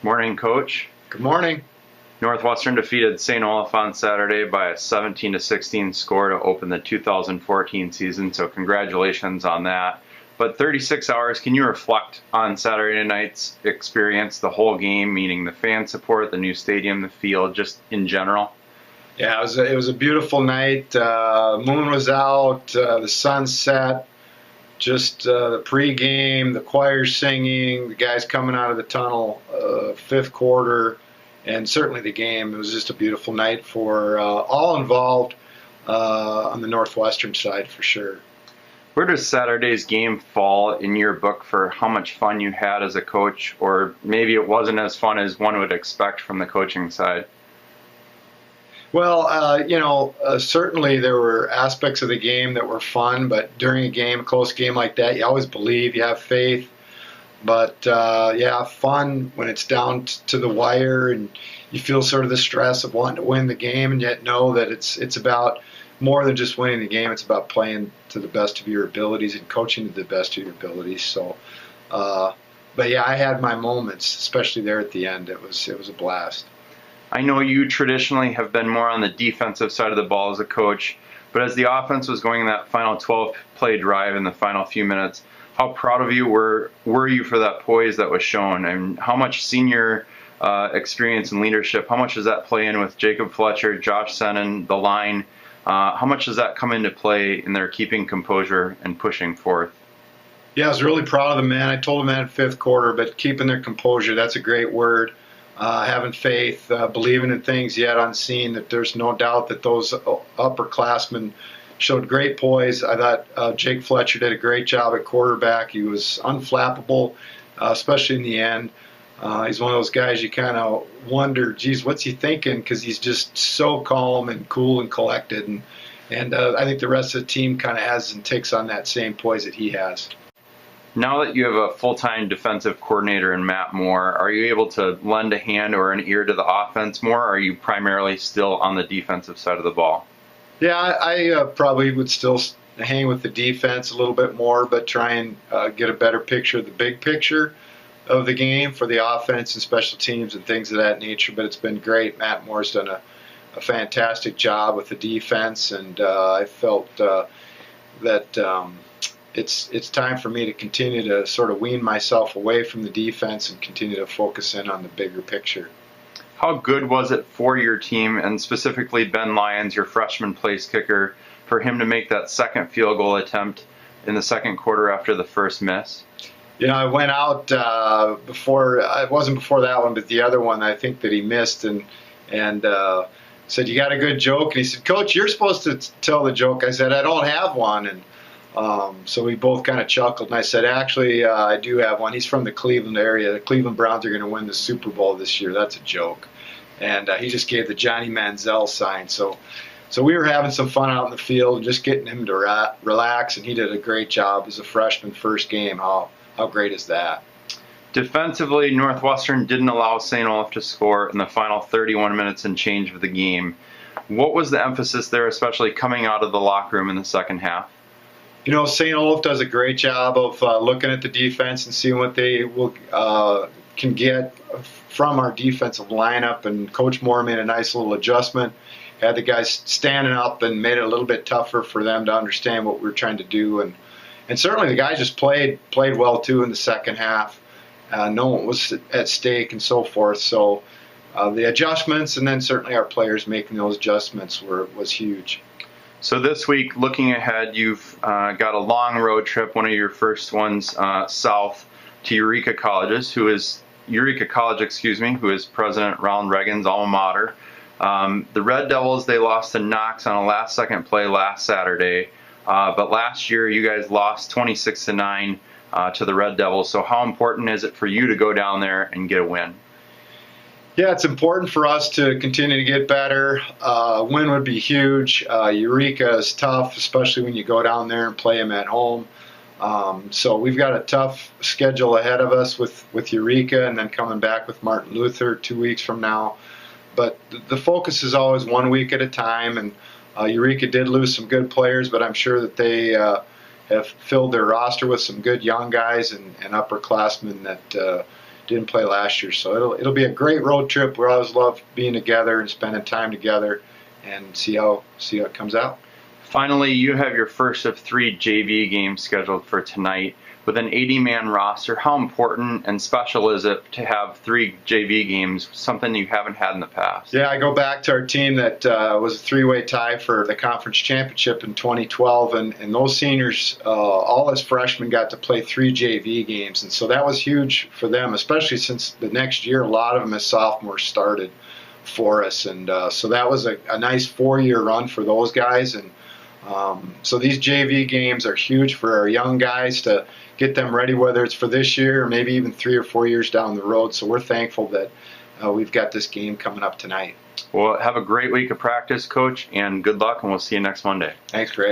Morning, Coach. Good morning. Northwestern defeated St. Olaf on Saturday by a 17-16 score to open the 2014 season, so congratulations on that. But 36 hours, can you reflect on Saturday night's experience, the whole game, meaning the fan support, the new stadium, the field, just in general? Yeah, it was a beautiful night. Moon was out, the sun set, just the pregame, the choir singing, the guys coming out of the tunnel, fifth quarter, and certainly the game. It was just a beautiful night for all involved on the Northwestern side for sure. Where does Saturday's game fall in your book for how much fun you had as a coach, or maybe it wasn't as fun as one would expect from the coaching side? Well, certainly there were aspects of the game that were fun, but during a close game like that, you always believe, you have faith. But yeah, fun when it's down to the wire and you feel sort of the stress of wanting to win the game, and yet know that it's about more than just winning the game. It's about playing to the best of your abilities and coaching to the best of your abilities. So, but yeah, I had my moments, especially there at the end. It was a blast. I know you traditionally have been more on the defensive side of the ball as a coach, but as the offense was going in that final 12-play drive in the final few minutes, how proud of you were you for that poise that was shown? And how much senior experience and leadership, how much does that play in with Jacob Fletcher, Josh Sennin, the line? How much does that come into play in their keeping composure and pushing forth? Yeah, I was really proud of the men. I told them that in fifth quarter, but keeping their composure, that's a great word. Having faith, believing in things yet unseen, that there's no doubt that those upperclassmen showed great poise. I thought Jake Fletcher did a great job at quarterback. He was unflappable, especially in the end. He's one of those guys you kind of wonder, geez, what's he thinking? Because he's just so calm and cool and collected. And I think the rest of the team kind of has and takes on that same poise that he has. Now that you have a full-time defensive coordinator in Matt Moore, are you able to lend a hand or an ear to the offense more, or are you primarily still on the defensive side of the ball? Yeah, I probably would still hang with the defense a little bit more, but try and get a better picture of the big picture of the game for the offense and special teams and things of that nature. But it's been great. Matt Moore's done a fantastic job with the defense, and I felt that it's time for me to continue to sort of wean myself away from the defense and continue to focus in on the bigger picture. How good was it for your team, and specifically Ben Lyons, your freshman place kicker, for him to make that second field goal attempt in the second quarter after the first miss? You know, I went out before, it wasn't before that one, but the other one I think that he missed, and said, "You got a good joke?" And he said, "Coach, you're supposed to tell the joke." I said, "I don't have one." And so we both kind of chuckled, and I said, "Actually, I do have one. He's from the Cleveland area. The Cleveland Browns are going to win the Super Bowl this year. That's a joke." And he just gave the Johnny Manziel sign. So we were having some fun out in the field, just getting him to relax, and he did a great job as a freshman first game. How great is that? Defensively, Northwestern didn't allow St. Olaf to score in the final 31 minutes and change of the game. What was the emphasis there, especially coming out of the locker room in the second half? You know, St. Olaf does a great job of looking at the defense and seeing what they can get from our defensive lineup, and Coach Moore made a nice little adjustment, had the guys standing up and made it a little bit tougher for them to understand what we were trying to do. And certainly the guys just played well too in the second half. No one was at stake and so forth. So the adjustments, and then certainly our players making those adjustments was huge. So this week, looking ahead, you've got a long road trip, one of your first ones south to Eureka College, who is President Ronald Reagan's alma mater. The Red Devils, they lost to Knox on a last-second play last Saturday, but last year you guys lost 26-9 to the Red Devils. So how important is it for you to go down there and get a win? Yeah, it's important for us to continue to get better. Win would be huge. Eureka is tough, especially when you go down there and play them at home. So we've got a tough schedule ahead of us with Eureka, and then coming back with Martin Luther 2 weeks from now. But the focus is always 1 week at a time, and Eureka did lose some good players, but I'm sure that they have filled their roster with some good young guys and upperclassmen that didn't play last year. So it'll be a great road trip. We always love being together and spending time together, and see how it comes out. Finally, you have your first of 3 JV games scheduled for tonight. With an 80-man roster, how important and special is it to have 3 JV games, something you haven't had in the past? Yeah, I go back to our team that was a 3-way tie for the conference championship in 2012, and those seniors, all as freshmen, got to play 3 JV games, and so that was huge for them, especially since the next year a lot of them as sophomores started for us, and so that was a nice 4-year run for those guys, and so these JV games are huge for our young guys to get them ready, whether it's for this year or maybe even 3 or 4 years down the road. So we're thankful that we've got this game coming up tonight. Well, have a great week of practice, Coach, and good luck, and we'll see you next Monday. Thanks, Greg.